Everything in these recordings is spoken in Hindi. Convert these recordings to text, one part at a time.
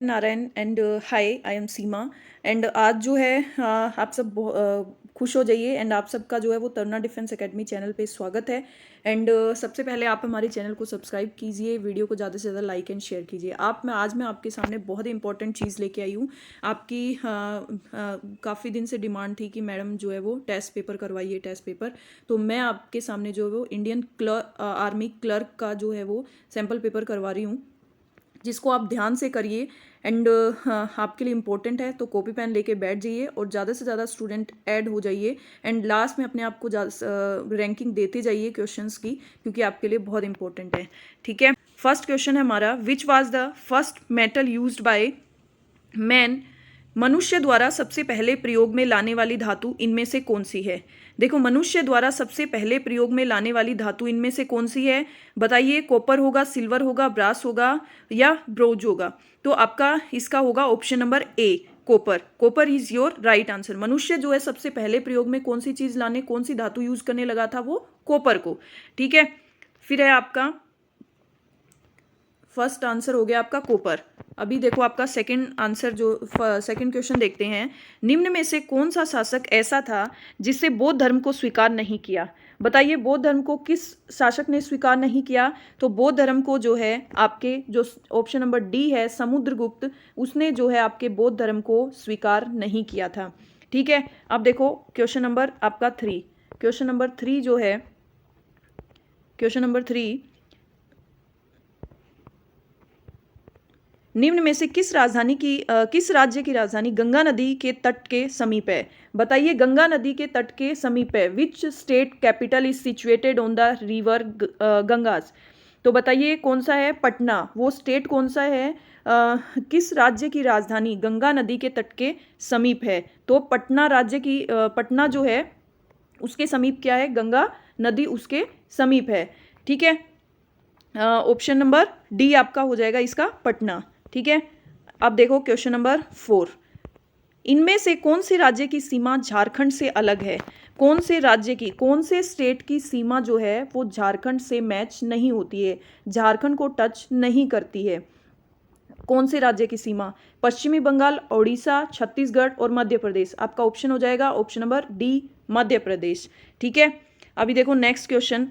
Narayan and hi, I am Seema. And आज जो है आप सब खुश हो जाइए एंड आप सबका जो है वो तरना डिफेंस एकेडमी चैनल पे स्वागत है। एंड सबसे पहले आप हमारे चैनल को सब्सक्राइब कीजिए, वीडियो को ज़्यादा से ज़्यादा लाइक एंड शेयर कीजिए। आज मैं आपके सामने बहुत ही इंपॉर्टेंट चीज़ लेके आई हूँ। आपकी काफ़ी दिन से डिमांड थी कि मैडम जो है वो टेस्ट पेपर करवाइए, टेस्ट पेपर। तो मैं आपके सामने जो है वो इंडियन आर्मी क्लर्क का जो है वो सैम्पल पेपर करवा रही हूँ, जिसको आप ध्यान से करिए। एंड आपके लिए इम्पोर्टेंट है, तो कॉपी पेन लेके बैठ जाइए और ज़्यादा से ज़्यादा स्टूडेंट ऐड हो जाइए। एंड लास्ट में अपने आप को रैंकिंग देते जाइए क्वेश्चंस की, क्योंकि आपके लिए बहुत इंपॉर्टेंट है। ठीक है, फर्स्ट क्वेश्चन है हमारा, which was the first metal used by man? मनुष्य द्वारा सबसे पहले प्रयोग में लाने वाली धातु इनमें से कौन सी है? देखो, मनुष्य द्वारा सबसे पहले प्रयोग में लाने वाली धातु इनमें से कौन सी है? बताइए, कॉपर होगा, सिल्वर होगा, ब्रास होगा या ब्रोंज होगा? तो आपका इसका होगा option number A, copper. Copper is your right answer. मनुष्य जो है सबसे पहले प्रयोग में कौन सी चीज लाने, कौन सी धातु यूज करने लगा था? वो कॉपर को। ठीक है, फिर है आपका फर्स्ट आंसर हो गया आपका कॉपर। अभी देखो आपका सेकंड आंसर, जो सेकंड क्वेश्चन देखते हैं। निम्न में से कौन सा शासक ऐसा था जिससे बौद्ध धर्म को स्वीकार नहीं किया? बताइए, बौद्ध धर्म को किस शासक ने स्वीकार नहीं किया? तो बौद्ध धर्म को जो है आपके, जो ऑप्शन नंबर डी है, समुद्रगुप्त, उसने जो है आपके बौद्ध धर्म को स्वीकार नहीं किया था। ठीक है, अब देखो क्वेश्चन नंबर आपका 3। क्वेश्चन नंबर 3 जो है, क्वेश्चन नंबर 3, निम्न में से किस राज्य की राजधानी गंगा नदी के तट के समीप है? बताइए, गंगा नदी के तट के समीप है। Which state capital is situated on the river Gangas? तो बताइए कौन सा है? पटना। वो स्टेट कौन सा है? किस राज्य की राजधानी गंगा नदी के तट के समीप है? तो पटना राज्य की, पटना जो है उसके समीप क्या है? गंगा नदी उसके समीप है। ठीक है, ऑप्शन नंबर डी आपका हो जाएगा इसका, पटना। ठीक है, अब देखो क्वेश्चन नंबर 4। इनमें से कौन से राज्य की सीमा झारखंड से अलग है? कौन से राज्य की, कौन से स्टेट की सीमा जो है वो झारखंड से मैच नहीं होती है, झारखंड को टच नहीं करती है? कौन से राज्य की सीमा? पश्चिमी बंगाल, ओडिशा, छत्तीसगढ़ और मध्य प्रदेश। आपका ऑप्शन हो जाएगा option number D, Madhya Pradesh. ठीक है, अभी देखो next question.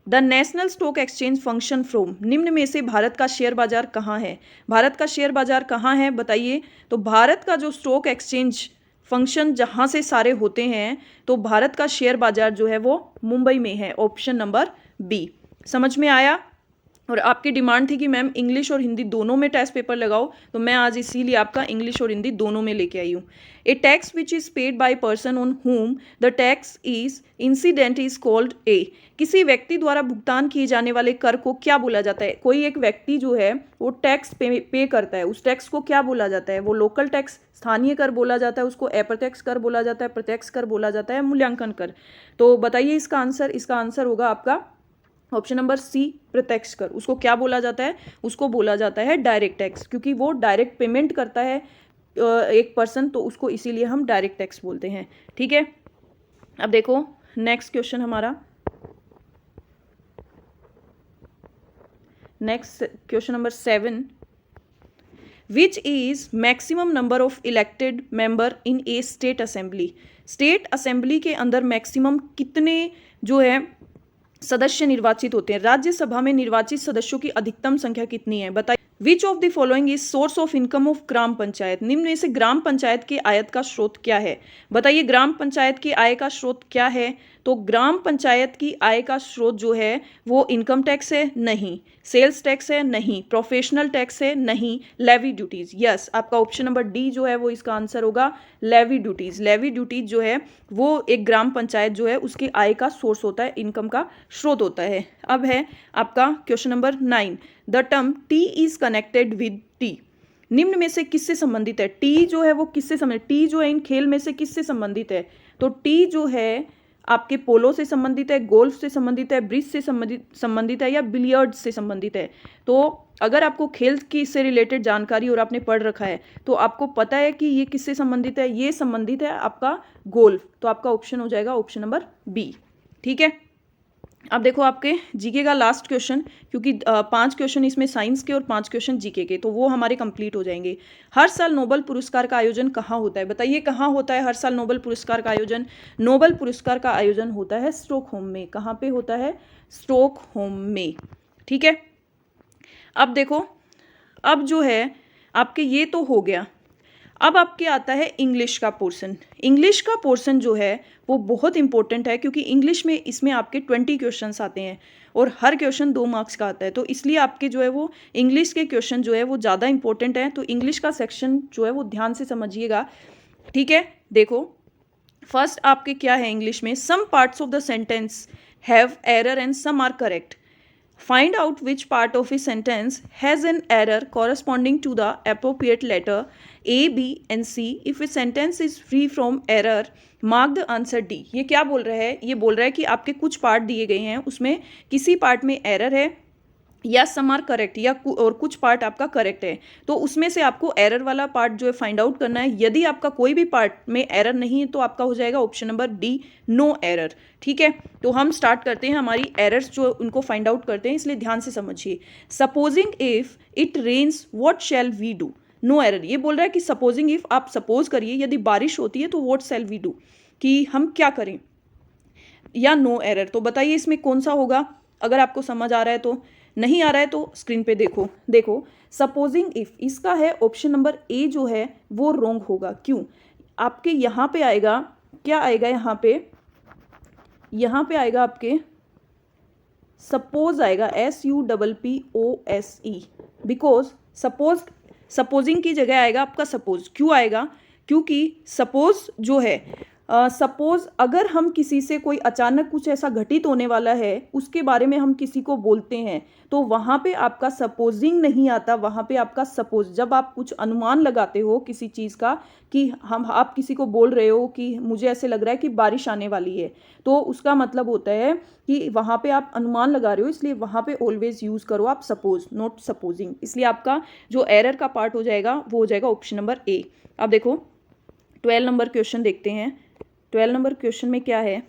The national stock exchange function from? निम्न में से भारत का शेयर बाजार कहाँ है? भारत का शेयर बाजार कहाँ है बताइए? तो भारत का जो स्टॉक एक्सचेंज फंक्शन जहाँ से सारे होते हैं, तो भारत का शेयर बाजार जो है वो मुंबई में है, ऑप्शन नंबर बी। समझ में आया? और आपकी डिमांड थी कि मैम इंग्लिश और हिंदी दोनों में टेस्ट पेपर लगाओ, तो मैं आज इसीलिए आपका इंग्लिश और हिंदी दोनों में लेके आई हूँ। A tax which is paid by person on whom the tax is incident is called a? किसी व्यक्ति द्वारा भुगतान किए जाने वाले कर को क्या बोला जाता है? कोई एक व्यक्ति जो है वो टैक्स पे करता है, उस टैक्स को क्या बोला जाता है? वो लोकल टैक्स, स्थानीय कर बोला जाता है, उसको अप्रत्यक्ष कर बोला जाता है, प्रत्यक्ष कर बोला जाता है, मूल्यांकन कर। तो बताइए इसका आंसर। इसका आंसर होगा आपका ऑप्शन नंबर सी, प्रत्यक्ष कर। उसको क्या बोला जाता है? उसको बोला जाता है डायरेक्ट टैक्स, क्योंकि वो डायरेक्ट पेमेंट करता है एक पर्सन, तो उसको इसीलिए हम डायरेक्ट टैक्स बोलते हैं। ठीक है, अब देखो नेक्स्ट क्वेश्चन हमारा, next question number 7। Which is maximum number of elected member in A state assembly? State assembly के अंदर मैक्सिमम कितने जो है सदस्य निर्वाचित होते हैं? राज्यसभा में निर्वाचित सदस्यों की अधिकतम संख्या कितनी है? बताइए। Which of the following is source of income of gram panchayat? निम्न में से ग्राम पंचायत की आय का स्रोत क्या है? बताइए, ग्राम पंचायत की आय का स्रोत क्या है? तो ग्राम पंचायत की आय का स्रोत जो है वो इनकम टैक्स है? नहीं। सेल्स टैक्स है? नहीं। प्रोफेशनल टैक्स है? नहीं। Levy duties? यस, आपका ऑप्शन नंबर डी जो है वो इसका आंसर होगा, लेवी ड्यूटीज। लेवी ड्यूटीज जो है वो एक ग्राम पंचायत जो है उसकी आय का सोर्स होता है, इनकम का स्रोत होता है। अब है आपका question number 9। The term T is connected with T? निम्न में से किससे संबंधित है? टी जो है वो किससे संबंधित? टी जो है इन खेल में से किससे संबंधित है? तो टी जो है आपके पोलो से संबंधित है, गोल्फ से संबंधित है, ब्रिज से संबंधित है या बिलियर्ड्स से संबंधित है? तो अगर आपको खेल की से रिलेटेड जानकारी और आपने पढ़ रखा है तो आपको पता है कि ये किससे संबंधित है। ये संबंधित है आपका गोल्फ, तो आपका ऑप्शन हो जाएगा ऑप्शन नंबर बी। ठीक है, अब देखो आपके जीके का लास्ट क्वेश्चन, क्योंकि 5 क्वेश्चन इसमें साइंस के और 5 क्वेश्चन जीके के, तो वो हमारे कंप्लीट हो जाएंगे। हर साल नोबेल पुरस्कार का आयोजन कहाँ होता है? बताइए कहाँ होता है हर साल नोबेल पुरस्कार का आयोजन? नोबेल पुरस्कार का आयोजन होता है स्टॉकहोम में। कहाँ पे होता है? स्टॉकहोम में। ठीक है, अब देखो, अब जो है आपके ये तो हो गया। अब आपके आता है इंग्लिश का पोर्शन। इंग्लिश का पोर्शन जो है वो बहुत इंपॉर्टेंट है, क्योंकि इंग्लिश में इसमें आपके 20 क्वेश्चंस आते हैं और हर क्वेश्चन 2 मार्क्स का आता है, तो इसलिए आपके जो है वो इंग्लिश के क्वेश्चन जो है वो ज़्यादा इंपॉर्टेंट है। तो इंग्लिश का सेक्शन जो है वो ध्यान से समझिएगा। ठीक है, देखो फर्स्ट आपके क्या है इंग्लिश में, some parts of the sentence have error and some are correct. Find out which part of a sentence has an error corresponding to the appropriate letter A, B and C. If a sentence is free from error, mark the answer D. ये क्या बोल रहा है? ये बोल रहा है कि आपके कुछ पार्ट दिए गए हैं, उसमें किसी पार्ट में एरर है या सम आर करेक्ट, या और कुछ पार्ट आपका करेक्ट है, तो उसमें से आपको एरर वाला पार्ट जो है फाइंड आउट करना है। यदि आपका कोई भी पार्ट में एरर नहीं है तो आपका हो जाएगा option number D, no error. ठीक है, तो हम स्टार्ट करते हैं, हमारी एरर्स जो उनको फाइंड आउट करते हैं, इसलिए ध्यान से समझिए। Supposing if it rains what shall we do? No error. ये बोल रहा है कि सपोजिंग इफ, आप सपोज करिए यदि बारिश होती है तो व्हाट शैल वी डू, कि हम क्या करें, या नो एरर। तो बताइए इसमें कौन सा होगा? अगर आपको समझ आ रहा है तो, नहीं आ रहा है तो स्क्रीन पे देखो। देखो सपोजिंग इफ, इसका है ऑप्शन नंबर ए जो है वो रॉन्ग होगा। क्यों? आपके यहाँ पे आएगा, क्या आएगा यहाँ पे? यहाँ पे आएगा आपके सपोज आएगा, SUPPOSE, बिकॉज सपोज, सपोजिंग की जगह आएगा आपका सपोज। क्यों आएगा? क्योंकि सपोज जो है, सपोज अगर हम किसी से कोई अचानक कुछ ऐसा घटित होने वाला है उसके बारे में हम किसी को बोलते हैं, तो वहाँ पे आपका सपोजिंग नहीं आता, वहाँ पे आपका सपोज। जब आप कुछ अनुमान लगाते हो किसी चीज़ का, कि आप किसी को बोल रहे हो कि मुझे ऐसे लग रहा है कि बारिश आने वाली है, तो उसका मतलब होता है कि वहाँ पे आप अनुमान लगा रहे हो, इसलिए वहाँ पे ऑलवेज यूज़ करो आप सपोज, नॉट सपोजिंग। इसलिए आपका जो एरर का पार्ट हो जाएगा वो हो जाएगा ऑप्शन नंबर ए। अब देखो 12 नंबर क्वेश्चन देखते हैं। 12 नंबर क्वेश्चन में क्या है?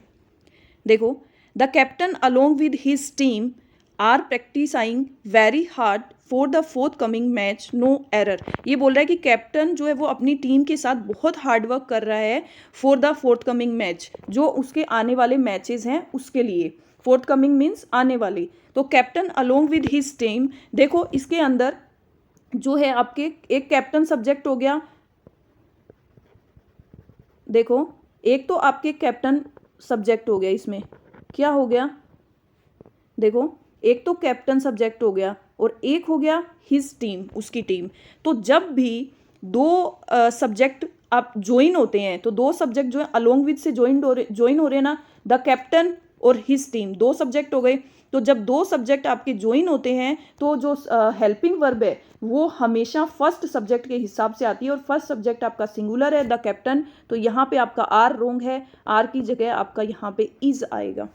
देखो, the captain along with his team are practising very hard for the forthcoming match, no error. ये बोल रहा है कि कैप्टन जो है वो अपनी टीम के साथ बहुत हार्ड वर्क कर रहा है for the forthcoming match, जो उसके आने वाले मैचेस हैं उसके लिए। फोर्थ कमिंग मीन्स आने वाले, तो captain along with his team. देखो इसके अंदर जो है आपके एक कैप्टन सब्जेक्ट हो गया। देखो एक तो आपके कैप्टन सब्जेक्ट हो गया, इसमें क्या हो गया? देखो एक तो कैप्टन सब्जेक्ट हो गया और एक हो गया हिज टीम, उसकी टीम। तो जब भी दो सब्जेक्ट आप ज्वाइन होते हैं, तो दो सब्जेक्ट जो है अलोंग विद से ज्वाइन हो रहे हैं ना, द कैप्टन और हिज टीम, दो सब्जेक्ट हो गए। तो जब दो सब्जेक्ट आपके ज्वाइन होते हैं तो जो हेल्पिंग वर्ब है वो हमेशा फर्स्ट सब्जेक्ट के हिसाब से आती है, और फर्स्ट सब्जेक्ट आपका सिंगुलर है, द कैप्टन। तो यहाँ पे आपका आर रोंग है, आर की जगह आपका यहाँ पे इज आएगा।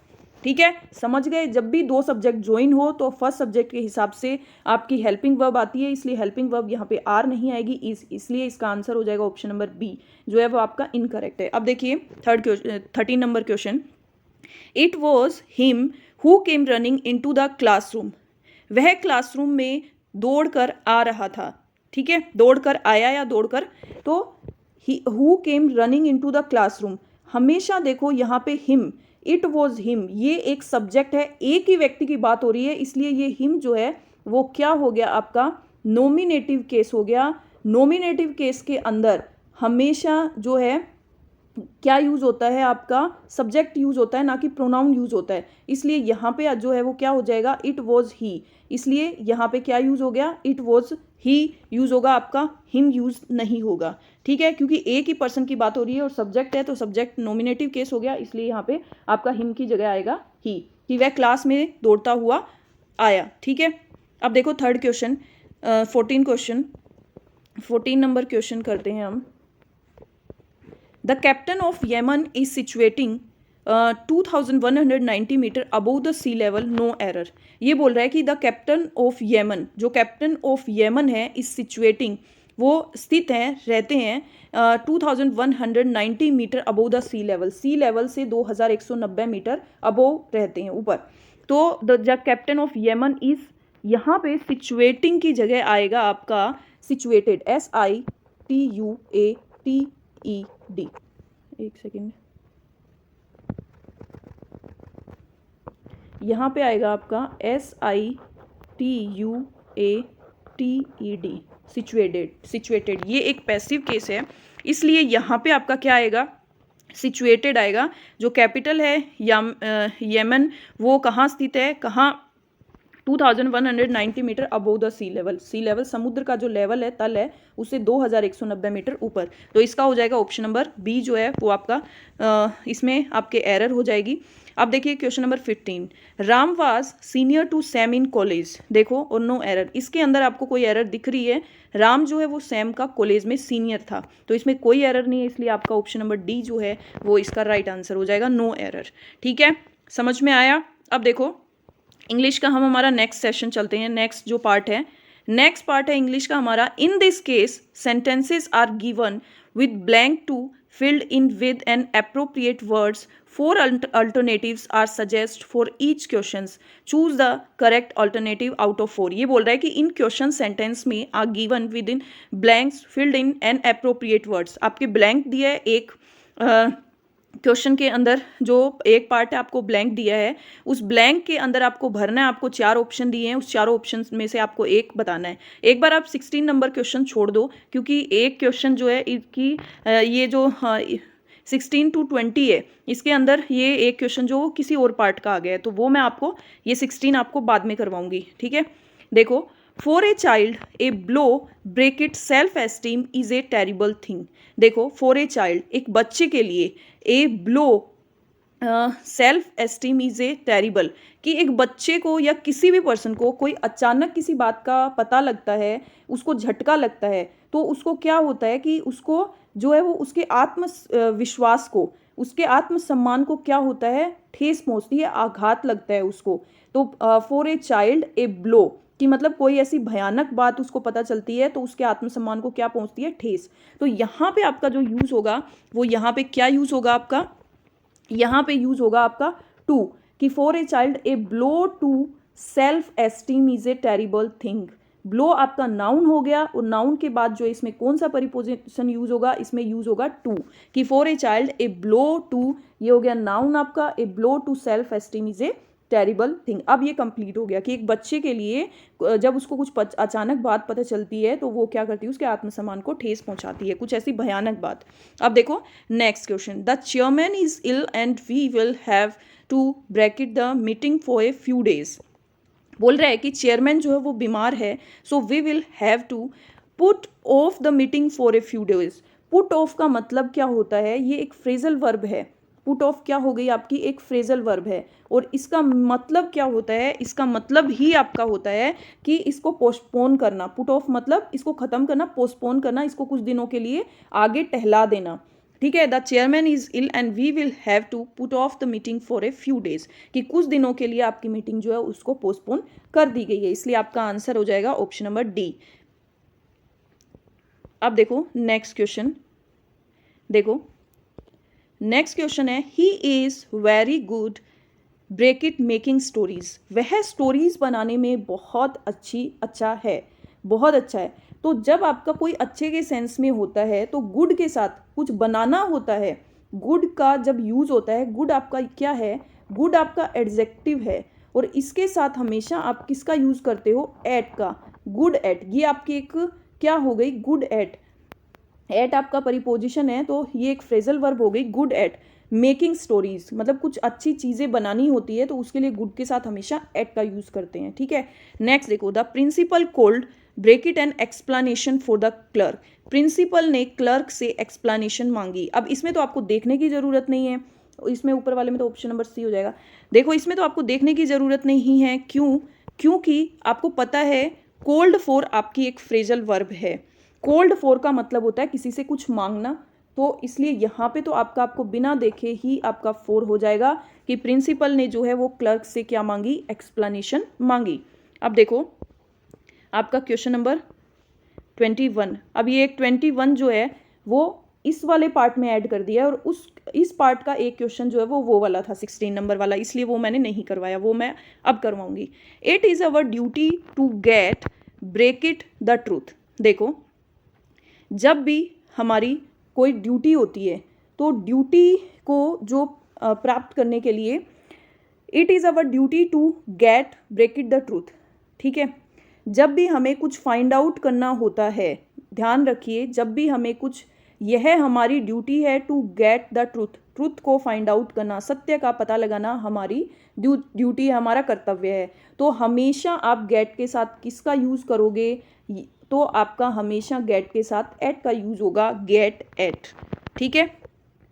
ठीक है, समझ गए? जब भी दो सब्जेक्ट ज्वाइन हो तो फर्स्ट सब्जेक्ट के हिसाब से आपकी हेल्पिंग वर्ब आती है, इसलिए हेल्पिंग वर्ब यहाँ पे आर नहीं आएगी, इज। इसलिए इसका आंसर हो जाएगा ऑप्शन नंबर बी, जो है वो आपका इनकरेक्ट है। अब देखिए 13 number question. It was him who came running in to the classroom. वह क्लासरूम में दौड़कर आ रहा था। ठीक है, दौड़कर आया या दौड़कर, तो who came running in to the classroom. हमेशा देखो यहाँ pay him, it was him, ये एक सब्जेक्ट है, एक ही व्यक्ति की बात हो रही है, इसलिए ये हिम जो है वो क्या हो गया आपका? नॉमिनेटिव केस हो गया। नॉमिनेटिव केस के अंदर हमेशा जो है क्या यूज होता है आपका? सब्जेक्ट यूज होता है, ना कि प्रोनाउन यूज होता है। इसलिए यहाँ पे जो है वो क्या हो जाएगा? It was he. इसलिए यहाँ पे क्या यूज हो गया? इट वॉज ही यूज होगा, आपका हिम यूज नहीं होगा। ठीक है, क्योंकि एक ही पर्सन की बात हो रही है और सब्जेक्ट है, तो सब्जेक्ट नॉमिनेटिव केस हो गया, इसलिए यहाँ पे आपका हिम की जगह आएगा ही, कि वह क्लास में दौड़ता हुआ आया। ठीक है, अब देखो थर्ड क्वेश्चन, 14 नंबर क्वेश्चन करते हैं हम। The captain of Yemen is situating 2190 metre above the sea level, no error। ये बोल रहा है कि द कैप्टन ऑफ येमन, जो कैप्टन ऑफ येमन है, इस सिचुएटिंग, वो स्थित हैं, रहते हैं 2190 metre above the sea level, sea level से 2190 मीटर अबोव रहते हैं, ऊपर। तो the captain of Yemen is, यहाँ पे सिचुएटिंग की जगह आएगा आपका सिचुएटेड, SITUATED। एक सेकेंड, यहाँ पे आएगा आपका SITUATED, सिचुएटेड। ये एक पैसिव केस है, इसलिए यहाँ पे आपका क्या आएगा, सिचुएटेड आएगा। जो कैपिटल है यमन, वो कहाँ स्थित है, कहाँ, 2190 metre above the sea level. Sea level समुद्र का जो लेवल है, तल है, उससे 2190 मीटर ऊपर। तो इसका हो जाएगा ऑप्शन नंबर बी जो है वो आपका, इसमें आपके एरर हो जाएगी। अब देखिए question number 15, Ram was senior to Sam in college. देखो, और नो एरर, इसके अंदर आपको कोई एरर दिख रही है, राम जो है वो सैम का कॉलेज में सीनियर था, तो इसमें कोई एरर नहीं है, इसलिए आपका ऑप्शन नंबर डी जो है वो इसका राइट आंसर हो जाएगा, नो एरर। ठीक है, समझ में आया। अब देखो इंग्लिश का हम हमारा नेक्स्ट सेशन चलते हैं, नेक्स्ट जो पार्ट है, नेक्स्ट पार्ट है इंग्लिश का हमारा। In this case sentences are given with blank to filled in with an appropriate words. 4 alternatives are suggest for each questions. Choose the correct alternative out of 4. ये बोल रहा है कि इन क्वेश्चन सेंटेंस में are given within blanks filled in an appropriate words. आपके ब्लैंक दिया है, एक क्वेश्चन के अंदर जो एक पार्ट है आपको ब्लैंक दिया है, उस ब्लैंक के अंदर आपको भरना है। आपको 4 ऑप्शन दिए हैं, उस चारों ऑप्शन में से आपको एक बताना है। एक बार आप 16 नंबर क्वेश्चन छोड़ दो, क्योंकि एक क्वेश्चन जो है इसकी ये जो 16 to 20 है, इसके अंदर ये एक क्वेश्चन जो किसी और पार्ट का आ गया है, तो वो मैं आपको ये 16 आपको बाद में करवाऊंगी। ठीक है, देखो, for a child a blow bracket self esteem is a terrible thing. देखो, फॉर ए चाइल्ड, एक बच्चे के लिए, a blow self esteem is a terrible, कि एक बच्चे को या किसी भी पर्सन को कोई अचानक किसी बात का पता लगता है, उसको झटका लगता है, तो उसको क्या होता है कि उसको जो है वो उसके आत्म विश्वास को, उसके आत्मसम्मान को क्या होता है, ठेस पहुंचती है, आघात लगता है उसको। तो for a child a blow, कि मतलब कोई ऐसी भयानक बात उसको पता चलती है तो उसके आत्मसम्मान को क्या पहुंचती है, ठेस। तो यहाँ पे आपका जो यूज होगा वो यहाँ पे क्या यूज होगा आपका, यहाँ पे यूज होगा आपका टू, कि for a child a blow to self esteem is a terrible thing. Blow आपका नाउन हो गया, और नाउन के बाद जो इसमें कौन सा परिपोजिशन यूज होगा, इसमें यूज होगा टू, कि for a child a blow to, ये हो गया नाउन आपका, a blow to self esteem is a terrible thing. अब ये कंप्लीट हो गया कि एक बच्चे के लिए जब उसको कुछ अचानक बात पता चलती है तो वो क्या करती है, उसके आत्मसम्मान को ठेस पहुंचाती है, कुछ ऐसी भयानक बात। अब देखो next question, the chairman is ill and we will have to bracket the meeting for a few days. बोल रहा है कि चेयरमैन जो है वो बीमार है, so we will have to put off the meeting for a few days. Put off का मतलब क्या होता है, ये एक फ्रेजल वर्ब है। पुट ऑफ क्या हो गई आपकी, एक फ्रेजल वर्ब है, और इसका मतलब क्या होता है, इसका मतलब ही आपका होता है कि इसको पोस्टपोन करना। पुट ऑफ मतलब इसको खत्म करना, पोस्टपोन करना, इसको कुछ दिनों के लिए आगे टहला देना। ठीक है, the chairman is ill and we will have to put off the meeting for a few days, कि कुछ दिनों के लिए आपकी मीटिंग जो है उसको पोस्टपोन कर दी गई है, इसलिए आपका आंसर हो जाएगा ऑप्शन नंबर डी। अब देखो नेक्स्ट क्वेश्चन, देखो नेक्स्ट क्वेश्चन है, he is very good bracket making stories. वह स्टोरीज बनाने में बहुत अच्छा है, बहुत अच्छा है। तो जब आपका कोई अच्छे के सेंस में होता है तो गुड के साथ कुछ बनाना होता है, गुड का जब यूज होता है, गुड आपका क्या है, गुड आपका एडजेक्टिव है, और इसके साथ हमेशा आप किसका यूज करते हो, एट का, गुड एट। ये आपकी एक क्या हो गई, गुड एट। एट आपका परिपोजिशन है, तो ये एक फ्रेजल वर्ब हो गई, गुड एट मेकिंग स्टोरीज, मतलब कुछ अच्छी चीज़ें बनानी होती है तो उसके लिए गुड के साथ हमेशा एट का यूज़ करते हैं। ठीक है, नेक्स्ट देखो, the principal called bracket an explanation for the clerk. Principal ने क्लर्क से एक्सप्लेनेशन मांगी। अब इसमें तो आपको देखने की ज़रूरत नहीं है, इसमें ऊपर वाले में तो ऑप्शन नंबर सी हो जाएगा। देखो इसमें तो आपको देखने की ज़रूरत नहीं है, क्यों, क्योंकि आपको पता है कोल्ड फॉर आपकी एक फ्रेजल वर्ब है। कोल्ड फॉर का मतलब होता है किसी से कुछ मांगना, तो इसलिए यहाँ पे तो आपको बिना देखे ही आपका 4 हो जाएगा कि प्रिंसिपल ने जो है वो क्लर्क से क्या मांगी, एक्सप्लेनेशन मांगी। अब देखो आपका क्वेश्चन नंबर 21। अब ये एक 21 जो है वो इस वाले पार्ट में ऐड कर दिया है, और उस इस पार्ट का एक क्वेश्चन जो है वो वाला था 16 नंबर वाला, इसलिए वो मैंने नहीं करवाया, वो मैं अब करवाऊंगी। It is our duty to get break it the truth. देखो, जब भी हमारी कोई ड्यूटी होती है तो ड्यूटी को जो प्राप्त करने के लिए it is our duty to get break it the truth. ठीक है, जब भी हमें कुछ फाइंड आउट करना होता है, ध्यान रखिए, जब भी हमें कुछ, यह हमारी ड्यूटी है to get the truth, truth को फाइंड आउट करना, सत्य का पता लगाना हमारी ड्यूटी है, हमारा कर्तव्य है। तो हमेशा आप गेट के साथ किसका यूज़ करोगे, तो आपका हमेशा गेट के साथ एट का यूज़ होगा, गेट एट। ठीक है,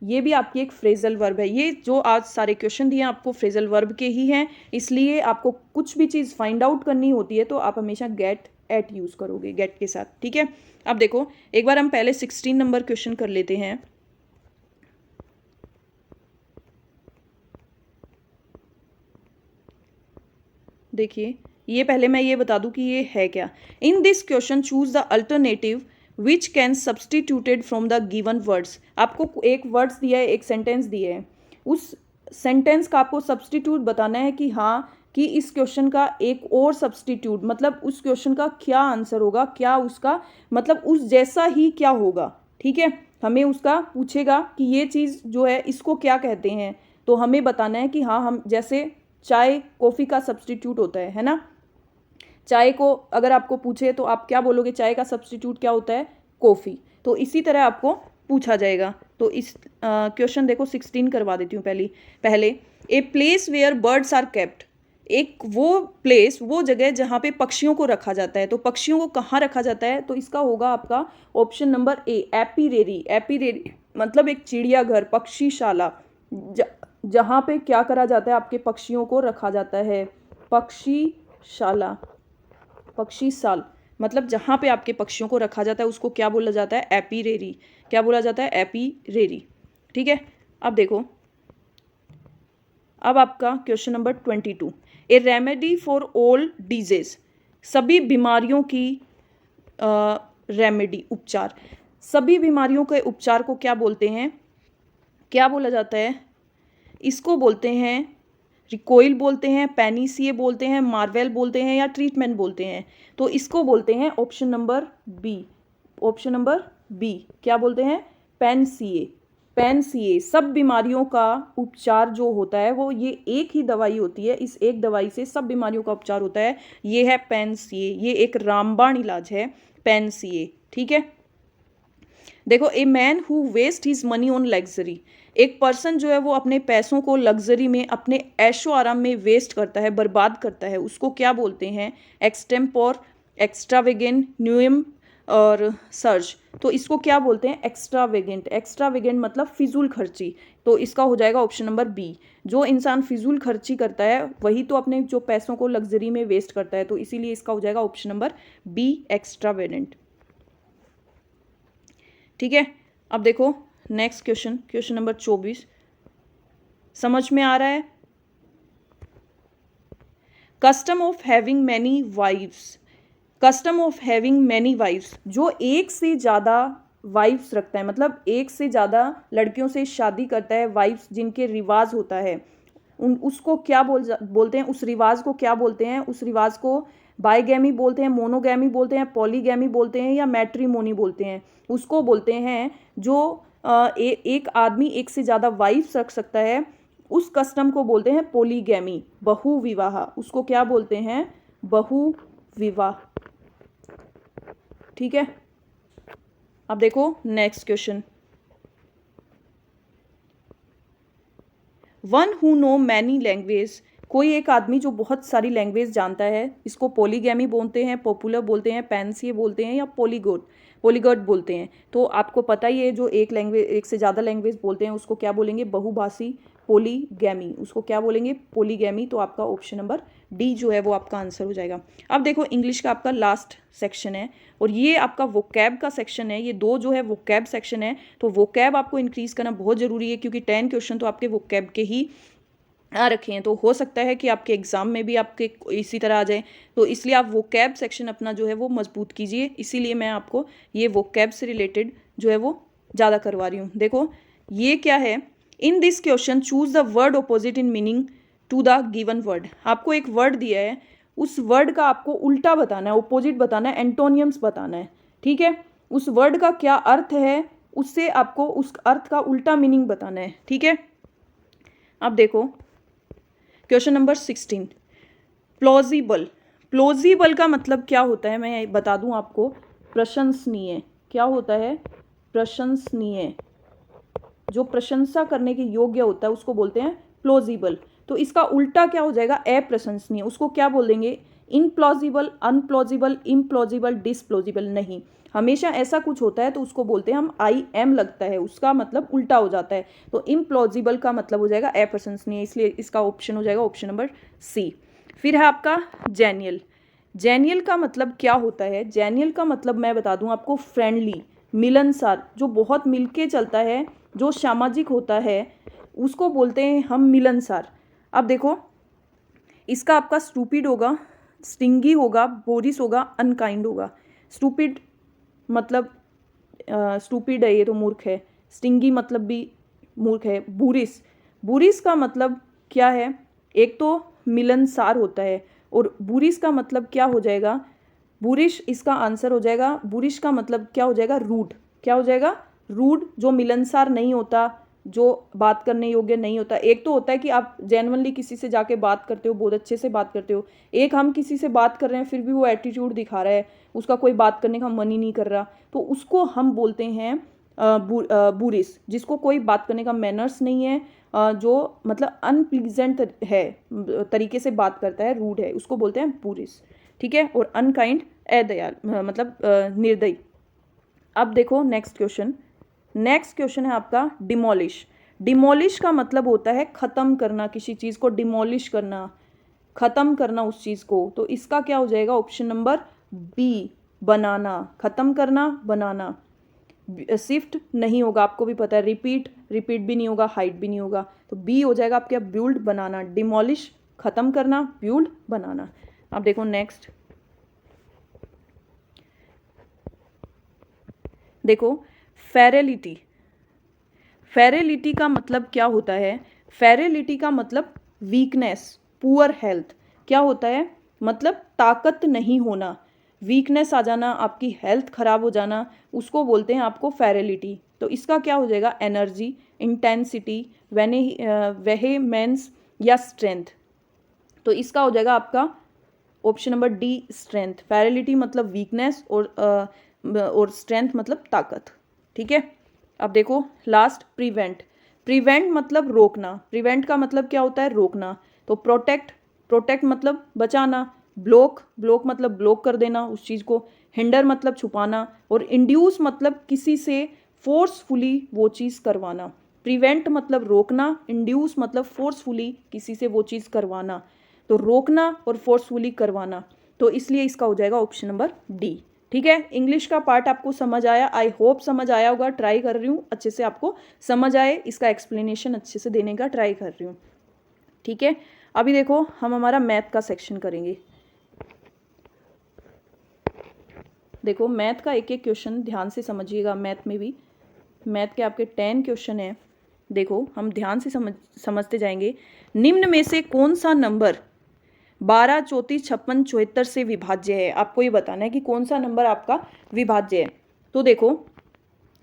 ये भी आपकी एक फ्रेजल वर्ब है। ये जो आज सारे क्वेश्चन दिए आपको फ्रेजल वर्ब के ही हैं, इसलिए आपको कुछ भी चीज़ फाइंड आउट करनी होती है तो आप हमेशा गेट एट यूज़ करोगे गेट के साथ। ठीक है, अब देखो एक बार हम पहले 16 नंबर क्वेश्चन कर लेते हैं। देखिए, ये पहले मैं ये बता दूं कि ये है क्या। इन this question choose the alternative which can substituted from the given words. आपको एक वर्ड्स दिया है, एक सेंटेंस दिया है, उस सेंटेंस का आपको सब्सटीट्यूट बताना है कि हाँ, कि इस क्वेश्चन का एक और सब्सटीट्यूट, मतलब उस क्वेश्चन का क्या आंसर होगा, क्या उसका मतलब उस जैसा ही क्या होगा। ठीक है, हमें उसका पूछेगा कि ये चीज़ जो है इसको क्या कहते हैं, तो हमें बताना है कि हाँ, हम जैसे चाय कॉफ़ी का सब्सटीट्यूट होता है ना, चाय को अगर आपको पूछे तो आप क्या बोलोगे, चाय का सब्सटीट्यूट क्या होता है, कॉफ़ी। तो इसी तरह आपको पूछा जाएगा। तो इस क्वेश्चन देखो 16 करवा देती हूँ पहले। A place where birds are kept, एक वो प्लेस, वो जगह जहाँ पे पक्षियों को रखा जाता है। तो पक्षियों को कहाँ रखा जाता है, तो इसका होगा आपका ऑप्शन नंबर ए, एपीरेरी। एपीरेरी मतलब एक चिड़ियाघर, पक्षीशाला, जहाँ पे क्या करा जाता है, आपके पक्षियों को रखा जाता है, पक्षीशाला, पक्षीशाल मतलब जहाँ पे आपके पक्षियों को रखा जाता है उसको क्या बोला जाता है, एपीरेरी। क्या बोला जाता है, एपीरेरी। ठीक है, अब देखो, अब आपका question number 22, A remedy for all disease, सभी बीमारियों की रेमेडी, उपचार, सभी बीमारियों के उपचार को क्या बोलते हैं, क्या बोला जाता है, इसको बोलते हैं रिकोइल बोलते हैं, पैनीसिए बोलते हैं, मार्वेल बोलते हैं, या ट्रीटमेंट बोलते हैं। तो इसको बोलते हैं option number B, option number B, क्या बोलते हैं, पैनसीए। पैनसीए, सब बीमारियों का उपचार जो होता है वो ये एक ही दवाई होती है, इस एक दवाई से सब बीमारियों का उपचार होता है, ये है पैनसीए। ये एक रामबाण इलाज है, पैनसीए। ठीक है, देखो, a man who waste his money on luxury, एक पर्सन जो है वो अपने पैसों को लग्जरी में, अपने ऐशो आराम में वेस्ट करता है, बर्बाद करता है, उसको क्या बोलते हैं, एक्सटेम्पोर, एक्स्ट्रावेगेंट, न्यूम और सर्ज। तो इसको क्या बोलते हैं, एक्स्ट्रावेगेंट। एक्स्ट्रावेगेंट मतलब फिजूल खर्ची। तो इसका हो जाएगा ऑप्शन नंबर बी, जो इंसान फिजूल खर्ची करता है वही तो अपने जो पैसों को लग्जरी में वेस्ट करता है। तो इसीलिए इसका हो जाएगा ऑप्शन नंबर बी, एक्स्ट्रावेगेंट। ठीक है, अब देखो नेक्स्ट क्वेश्चन, क्वेश्चन नंबर 24, समझ में आ रहा है। Custom of having many wifes, custom of having many wifes, जो एक से ज़्यादा वाइफ्स रखता है, मतलब एक से ज़्यादा लड़कियों से शादी करता है, वाइफ्स जिनके रिवाज होता है, उसको क्या बोलते हैं, उस रिवाज को क्या बोलते हैं, उस रिवाज को बाईगैमी बोलते हैं, मोनोगैमी बोलते हैं, पॉलीगैमी बोलते हैं, या मैट्रीमोनी बोलते हैं। उसको बोलते हैं जो एक आदमी एक से ज़्यादा वाइफ्स रख सकता है, उस कस्टम को बोलते हैं पोलीगैमी, बहुविवाह। उसको क्या बोलते हैं, बहुविवाह। ठीक है, अब देखो next question, one who know many language, कोई एक आदमी जो बहुत सारी लैंग्वेज जानता है, इसको पोलीगैमी बोलते हैं, पॉपुलर बोलते हैं, पैंसिए बोलते हैं, या पॉलीगॉट बोलते हैं। तो आपको पता ही है, जो एक लैंग्वेज, एक से ज़्यादा लैंग्वेज बोलते हैं उसको क्या बोलेंगे, बहुभाषी, पोलीगैमी, उसको क्या बोलेंगे, पोलीगैमी। तो आपका ऑप्शन नंबर डी जो है वो आपका आंसर हो जाएगा। अब देखो इंग्लिश का आपका लास्ट सेक्शन है, और ये आपका वोकैब का सेक्शन है, ये दो जो है वोकैब सेक्शन है। तो वोकैब आपको इंक्रीज करना बहुत ज़रूरी है, क्योंकि 10 क्वेश्चन तो आपके वोकैब के ही आ रखे हैं। तो हो सकता है कि आपके एग्जाम में भी आपके इसी तरह आ जाए, तो इसलिए आप वोकैब सेक्शन अपना जो है वो मजबूत कीजिए। इसीलिए मैं आपको ये वोकैब से रिलेटेड जो है वो ज़्यादा करवा रही हूँ। देखो ये क्या है, in this question choose the word opposite in meaning to the given word. आपको एक वर्ड दिया है, उस वर्ड का आपको उल्टा बताना है, ऑपोजिट बताना है, एंटोनियम्स बताना है। ठीक है, उस वर्ड का क्या अर्थ है, उससे आपको उस अर्थ का उल्टा मीनिंग बताना है। ठीक है, अब देखो क्वेश्चन नंबर 16, प्लॉजिबल। प्लॉजिबल का मतलब क्या होता है मैं बता दूं आपको, प्रशंसनीय। क्या होता है? प्रशंसनीय। जो प्रशंसा करने के योग्य होता है उसको बोलते हैं प्लॉजिबल। तो इसका उल्टा क्या हो जाएगा? अप्रशंसनीय। उसको क्या बोल देंगे? इनप्लॉजिबल, अनप्लॉजिबल, इम्प्लॉजिबल, डिसप्लॉजिबल। नहीं, हमेशा ऐसा कुछ होता है तो उसको बोलते हैं हम आई एम लगता है, उसका मतलब उल्टा हो जाता है। तो इम्प्लॉजिबल का मतलब हो जाएगा अप्रशंसनीय, इसलिए इसका ऑप्शन हो जाएगा ऑप्शन नंबर सी। फिर है आपका जेनियल। जेनियल का मतलब क्या होता है? जेनियल का मतलब मैं बता दूं आपको, फ्रेंडली, मिलनसार, जो बहुत मिलके चलता है, जो सामाजिक होता है, उसको बोलते हैं हम मिलनसार। अब देखो, इसका आपका स्टूपिड होगा, स्टिंगी होगा, बोरिस होगा, अनकाइंड होगा। स्टूपिड मतलब स्टूपिड है ये तो मूर्ख है, स्टिंगी मतलब भी मूर्ख है। बुरिस, बुरिस का मतलब क्या है? एक तो मिलनसार होता है, और बुरिस का मतलब क्या हो जाएगा? बुरिश इसका आंसर हो जाएगा। बुरिश का मतलब क्या हो जाएगा? रूड। क्या हो जाएगा? रूड, जो मिलनसार नहीं होता, जो बात करने योग्य नहीं होता। एक तो होता है कि आप जेन्युइनली किसी से जाके बात करते हो, बहुत अच्छे से बात करते हो। एक हम किसी से बात कर रहे हैं फिर भी वो एटीट्यूड दिखा रहा है, उसका कोई बात करने का मन ही नहीं कर रहा, तो उसको हम बोलते हैं बुरिस। जिसको कोई बात करने का मैनर्स नहीं है, जो मतलब अनप्लीजेंट है, तरीके से बात करता है, रूड है, उसको बोलते हैं बुरिस। ठीक है, और अनकाइंड अदयाल मतलब निर्दयी। अब देखो नेक्स्ट क्वेश्चन। नेक्स्ट क्वेश्चन है आपका डिमोलिश। डिमोलिश का मतलब होता है खत्म करना, किसी चीज को डिमोलिश करना, खत्म करना उस चीज को। तो इसका क्या हो जाएगा? ऑप्शन नंबर बी, बनाना। खत्म करना, बनाना। शिफ्ट नहीं होगा, आपको भी पता है। रिपीट, रिपीट भी नहीं होगा, हाइट भी नहीं होगा। तो बी हो जाएगा आपके बिल्ड, बनाना। डिमोलिश खत्म करना, बिल्ड बनाना। अब देखो नेक्स्ट, देखो फेरेलिटी। फेरेलिटी का मतलब क्या होता है? फेरेलिटी का मतलब वीकनेस, पुअर हेल्थ। क्या होता है? मतलब ताकत नहीं होना, वीकनेस आ जाना, आपकी हेल्थ खराब हो जाना, उसको बोलते हैं आपको फेरेलिटी। तो इसका क्या हो जाएगा? एनर्जी, इंटेंसिटी, वेहेमेंस या स्ट्रेंथ। तो इसका हो जाएगा आपका ऑप्शन नंबर डी, स्ट्रेंथ। फेरेलिटी मतलब वीकनेस, और स्ट्रेंथ मतलब ताकत। ठीक है, अब देखो लास्ट, प्रिवेंट। प्रिवेंट मतलब रोकना। प्रिवेंट का मतलब क्या होता है? रोकना। तो प्रोटेक्ट, प्रोटेक्ट मतलब बचाना। ब्लॉक, ब्लॉक मतलब ब्लॉक कर देना उस चीज़ को। हिंडर मतलब छुपाना, और इंड्यूस मतलब किसी से फोर्सफुली वो चीज़ करवाना। प्रिवेंट मतलब रोकना, इंड्यूस मतलब फोर्सफुली किसी से वो चीज़ करवाना। तो रोकना और फोर्सफुली करवाना। तो इसलिए इसका हो जाएगा ऑप्शन नंबर डी। ठीक है, इंग्लिश का पार्ट आपको समझ आया? आई होप समझ आया होगा। ट्राई कर रही हूँ अच्छे से आपको समझ आए, इसका एक्सप्लेनेशन अच्छे से देने का ट्राई कर रही हूँ। ठीक है, अभी देखो हम हमारा मैथ का सेक्शन करेंगे। देखो मैथ का एक एक क्वेश्चन ध्यान से समझिएगा। मैथ में भी, मैथ के आपके 10 क्वेश्चन हैं। देखो हम ध्यान से समझते जाएंगे। निम्न में से कौन सा नंबर 12, 34, 56, 74 से विभाज्य है? आपको ये बताना है कि कौन सा नंबर आपका विभाज्य है। तो देखो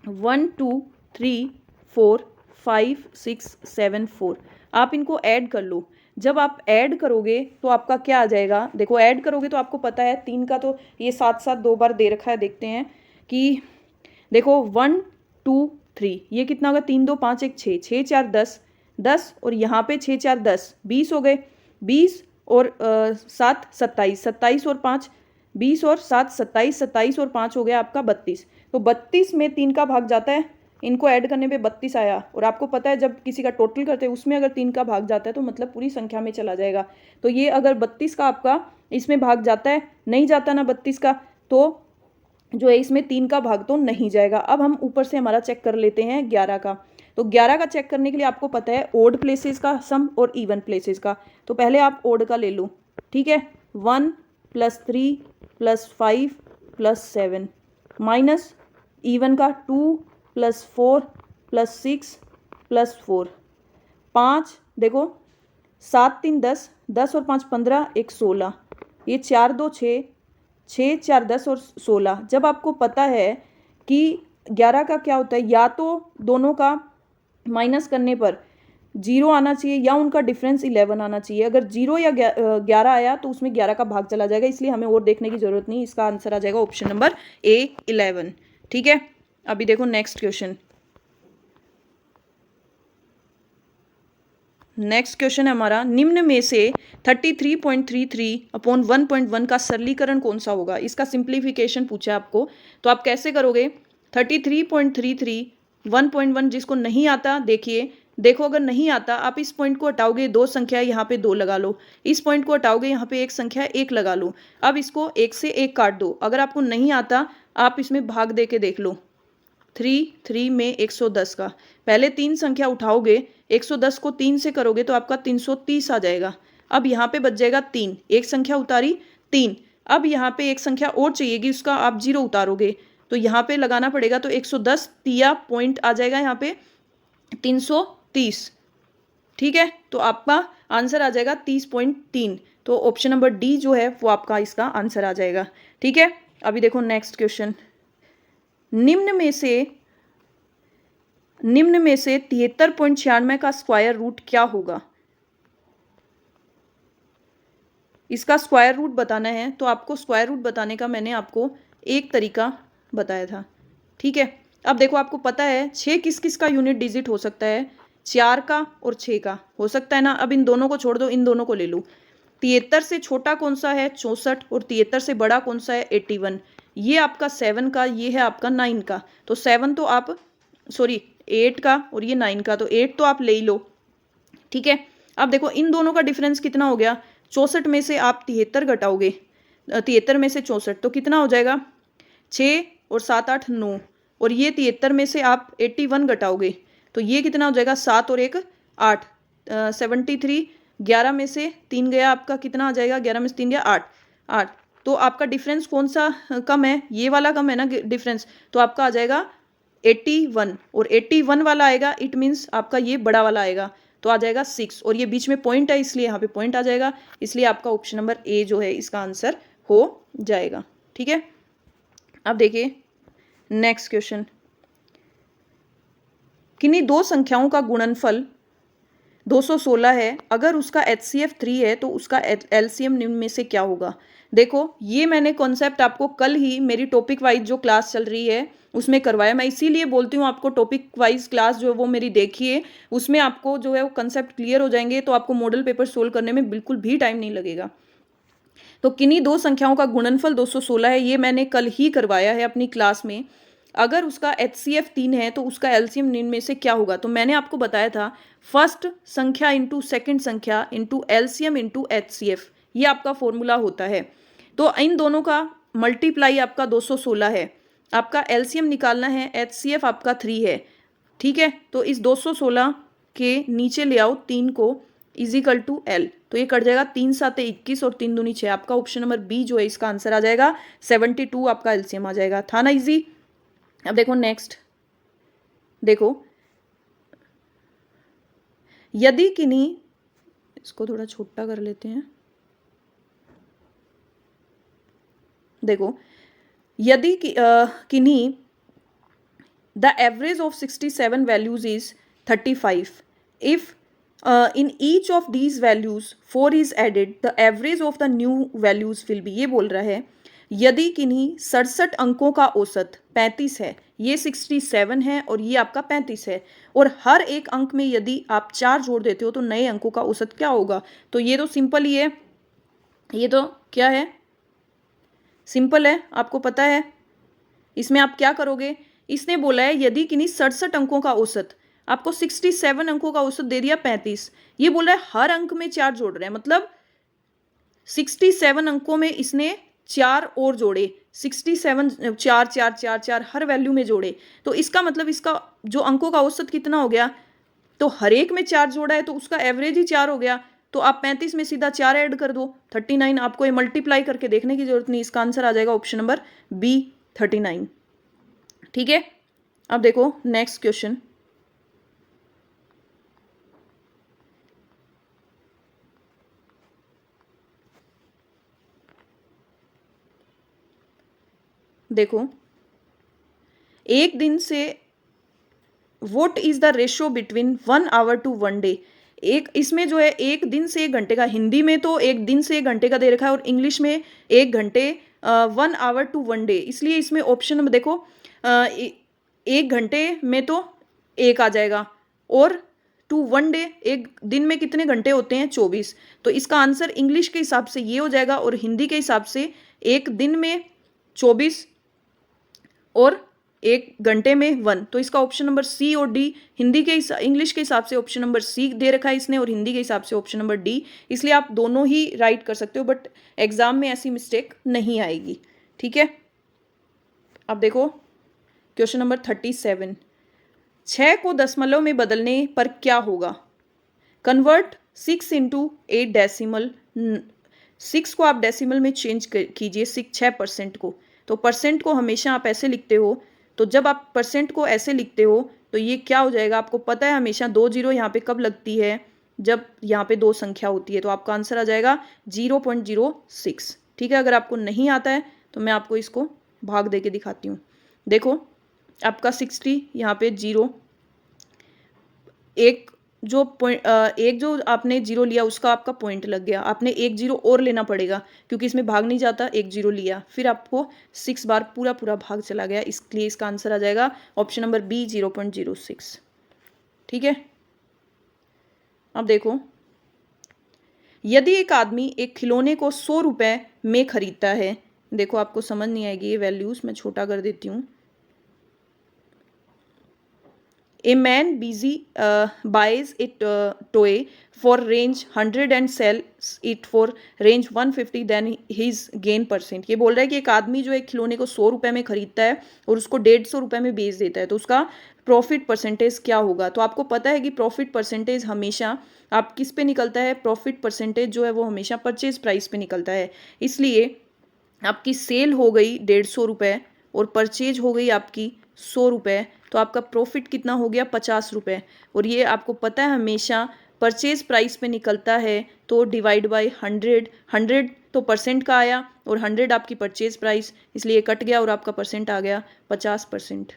1, 2, 3, 4, 5, 6, 7, 4, आप इनको ऐड कर लो। जब आप ऐड करोगे तो आपका क्या आ जाएगा? देखो ऐड करोगे तो आपको पता है 3 का तो ये साथ साथ 2 बार दे रखा है। देखते हैं कि देखो 1, 2, 3, ये कितना होगा? 3, 2, 5, 1, 6, 6, 4, 10, 10, और यहाँ पे 6, 4, 10, 20 हो गए। 20 और 7, 27, 27 और 5, 20 और 7, 27, 27 और 5 हो गया आपका 32। तो 32 में 3 का भाग जाता है, इनको ऐड करने पे 32 आया। और आपको पता है जब किसी का टोटल करते हैं उसमें अगर 3 का भाग जाता है तो मतलब पूरी संख्या में चला जाएगा। तो ये अगर 32 का आपका इसमें भाग जाता है, नहीं जाता ना 32 का, तो जो है इसमें 3 का भाग तो नहीं जाएगा। अब हम ऊपर से हमारा चेक कर लेते हैं 11 का। तो 11 का चेक करने के लिए आपको पता है ओड प्लेसेस का सम और इवन प्लेसेस का। तो पहले आप ओड का ले लो। ठीक है, 1 + 3 + 5 + 7 माइनस इवन का 2 + 4 + 6 + 4 5 देखो 7 3 10, 10 और 5 15, 1 16, ये 4 2 6, 6 4 10 और 16। जब आपको पता है कि 11 का क्या होता है, या तो दोनों का माइनस करने पर 0 आना चाहिए या उनका डिफरेंस 11 आना चाहिए। अगर 0 या 11 आया तो उसमें 11 का भाग चला जाएगा, इसलिए हमें और देखने की जरूरत नहीं। इसका आंसर आ जाएगा ऑप्शन नंबर ए 11। ठीक है, अभी देखो नेक्स्ट क्वेश्चन। नेक्स्ट क्वेश्चन है हमारा, निम्न में से 33.33 अपॉन 1.1 का सरलीकरण कौन सा होगा। इसका सिंप्लीफिकेशन पूछा है आपको, तो आप कैसे करोगे। 33.33 1.1 जिसको नहीं आता देखो अगर नहीं आता आप इस पॉइंट को हटाओगे, दो संख्या यहाँ पे 2 लगा लो, इस पॉइंट को हटाओगे यहाँ पे एक संख्या 1 लगा लो। अब इसको 1 से 1 काट दो, अगर आपको नहीं आता आप इसमें भाग दे के देख लो। 3 में 110 का, पहले 3 संख्या उठाओगे, 110 को 3 से करोगे तो आपका 330 आ जाएगा। अब यहाँ पे बच जाएगा 3, एक संख्या उतारी 3। अब यहाँ पे एक संख्या और चाहिएगी, उसका आप 0 उतारोगे तो यहाँ पे लगाना पड़ेगा, तो 110 दिया पॉइंट आ जाएगा यहाँ पे 330। ठीक है, तो आपका आंसर आ जाएगा 30.3। तो ऑप्शन नंबर डी जो है वो आपका इसका आंसर आ जाएगा। ठीक है, अभी देखो नेक्स्ट क्वेश्चन। निम्न में से 73.96 का स्क्वायर रूट क्या होगा। इसका स्क्वायर रूट बताना है, तो आपको स्क्वायर रूट बताने का मैंने आपको एक तरीका बताया था। ठीक है, अब देखो आपको पता है 6 किस किस का यूनिट डिजिट हो सकता है, 4 का और 6 का हो सकता है ना। अब इन दोनों को छोड़ दो, इन दोनों को ले लो। 73 से छोटा कौन सा है 64, और 73 से बड़ा कौन सा है 81। ये आपका 7 का, ये है आपका 9 का। तो 7 तो आप 8 का और ये 9 का, तो 8 तो आप ले ही लो। ठीक है, अब देखो इन दोनों का डिफरेंस कितना हो गया, 64 में से आप 73 घटाओगे, 73 में से 64 तो कितना हो जाएगा 6 और 7 8 9, और ये 73 में से आप 81 घटाओगे तो ये कितना हो जाएगा 7 और 1 8, 73। 11 में से 3 गया आपका, कितना आ जाएगा 11 में से 3 गया 8। तो आपका डिफरेंस कौन सा कम है, ये वाला कम है ना डिफरेंस, तो आपका आ जाएगा 81, और 81 वाला आएगा, इट मीन्स आपका ये बड़ा वाला आएगा, तो आ जाएगा 6, और ये बीच में पॉइंट है इसलिए यहाँ पे पॉइंट आ जाएगा, इसलिए आपका ऑप्शन नंबर ए जो है इसका आंसर हो जाएगा। ठीक है, अब देखिए नेक्स्ट क्वेश्चन। किन्हीं दो संख्याओं का गुणनफल 216 है, अगर उसका HCF 3 है तो उसका LCM निम्न में से क्या होगा। देखो ये मैंने कॉन्सेप्ट आपको कल ही मेरी टॉपिक वाइज जो क्लास चल रही है उसमें करवाया। मैं इसीलिए बोलती हूँ आपको टॉपिक वाइज क्लास जो है वो मेरी देखिए, उसमें आपको जो है वो कंसेप्ट क्लियर हो जाएंगे, तो आपको मॉडल पेपर सोल्व करने में बिल्कुल भी टाइम नहीं लगेगा। तो किन्हीं दो संख्याओं का गुणनफल 216 है, ये मैंने कल ही करवाया है अपनी क्लास में। अगर उसका HCF 3 है तो उसका LCM निम्न में से क्या होगा। तो मैंने आपको बताया था फर्स्ट संख्या इंटू सेकेंड संख्या इंटू LCM इंटू HCF, ये आपका फॉर्मूला होता है। तो इन दोनों का मल्टीप्लाई आपका 216 है, आपका LCM निकालना है, HCF आपका 3 है। ठीक है, तो इस 216 के नीचे ले आओ 3 को, इजिकल टू L, तो ये कट जाएगा 3 7 21 और 3 दूनी 6। आपका ऑप्शन नंबर बी जो है इसका आंसर आ जाएगा 72, आपका LCM आ जाएगा। था ना इजी। अब देखो नेक्स्ट, देखो यदि किन्हीं, इसको थोड़ा छोटा कर लेते हैं। देखो यदि किन्हीं the average of 67 values is 35, if in each of these values 4 is added, the average of the new values will be, ये बोल रहा है यदि किन्हीं 67 अंकों का औसत 35 है, ये 67 है और ये आपका 35 है, और हर एक अंक में यदि आप 4 जोड़ देते हो तो नए अंकों का औसत क्या होगा। तो ये तो सिंपल ही है, ये तो क्या है सिंपल है, आपको पता है। इसमें आप क्या करोगे, इसने बोला है यदि किन्हीं 67 अंकों का औसत, आपको 67 अंकों का औसत दे दिया 35, ये बोल रहा है हर अंक में 4 जोड़ रहे हैं, मतलब 67 अंकों में इसने 4 और जोड़े, 67 4 4 4 4 हर वैल्यू में जोड़े, तो इसका मतलब इसका जो अंकों का औसत कितना हो गया, तो हर एक में 4 जोड़ा है तो उसका एवरेज ही 4 हो गया। तो आप 35 में सीधा 4 ऐड कर दो 39, आपको ये मल्टीप्लाई करके देखने की जरूरत नहीं, इसका आंसर आ जाएगा ऑप्शन नंबर बी 39। ठीक है, अब देखो नेक्स्ट क्वेश्चन। देखो, एक दिन से what is the ratio between 1 hour to 1 day. एक इसमें जो है एक दिन से 1 घंटे का, हिंदी में तो एक दिन से 1 घंटे का दे रखा है और इंग्लिश में 1 घंटे 1 आवर टू 1 डे, इसलिए इसमें ऑप्शन नंबर देखो 1 घंटे में तो एक आ जाएगा और टू 1 डे, एक दिन में कितने घंटे होते हैं 24, तो इसका आंसर इंग्लिश के हिसाब से ये हो जाएगा और हिंदी के हिसाब से एक दिन में 24 और 1 घंटे में 1, तो इसका ऑप्शन नंबर सी और डी, हिंदी के इंग्लिश के हिसाब से ऑप्शन नंबर सी दे रखा है इसने और हिंदी के हिसाब से ऑप्शन नंबर डी, इसलिए आप दोनों ही राइट कर सकते हो बट एग्जाम में ऐसी मिस्टेक नहीं आएगी। ठीक है, अब देखो क्वेश्चन नंबर 37, 6 को दशमलव में बदलने पर क्या होगा। कन्वर्ट 6 इंटू 8 डेसिमल, 6 को आप डेसिमल में चेंज कीजिए 6% को, तो परसेंट को हमेशा आप ऐसे लिखते हो, तो जब आप परसेंट को ऐसे लिखते हो तो ये क्या हो जाएगा, आपको पता है हमेशा 2 जीरो यहाँ पे कब लगती है, जब यहाँ पे 2 संख्या होती है, तो आपका आंसर आ जाएगा 0.06। ठीक है, अगर आपको नहीं आता है तो मैं आपको इसको भाग दे के दिखाती हूँ। देखो आपका 60 यहाँ पे 0, एक जो आपने 0 लिया उसका आपका पॉइंट लग गया, आपने 1 0 और लेना पड़ेगा क्योंकि इसमें भाग नहीं जाता, 1 0 लिया फिर आपको 6 बार पूरा भाग चला गया, इसलिए इसका आंसर आ जाएगा ऑप्शन नंबर बी 0.06। ठीक है, अब देखो, यदि एक आदमी एक खिलौने को 100 रुपये में खरीदता है, देखो आपको समझ नहीं आएगी ये वैल्यूज, मैं छोटा कर देती हूँ। A man busy buys a toy for range 100 and sells it for range 150, then his gain %। ये बोल रहा है कि एक आदमी जो एक खिलौने को 100 रुपये में खरीदता है और उसको 150 रुपये में बेच देता है, तो उसका प्रॉफिट परसेंटेज क्या होगा। तो आपको पता है कि प्रॉफिट परसेंटेज हमेशा आप किस पे निकलता है, प्रॉफिट परसेंटेज जो है वो हमेशा परचेज प्राइस पे निकलता है, इसलिए आपकी सेल हो गई 150 रुपये और परचेज हो गई आपकी 100 रुपये, तो आपका प्रॉफिट कितना हो गया 50 रुपये, और ये आपको पता है हमेशा परचेज प्राइस पे निकलता है, तो डिवाइड बाय 100, 100 तो परसेंट का आया और 100 आपकी परचेज प्राइस, इसलिए कट गया और आपका परसेंट आ गया 50%।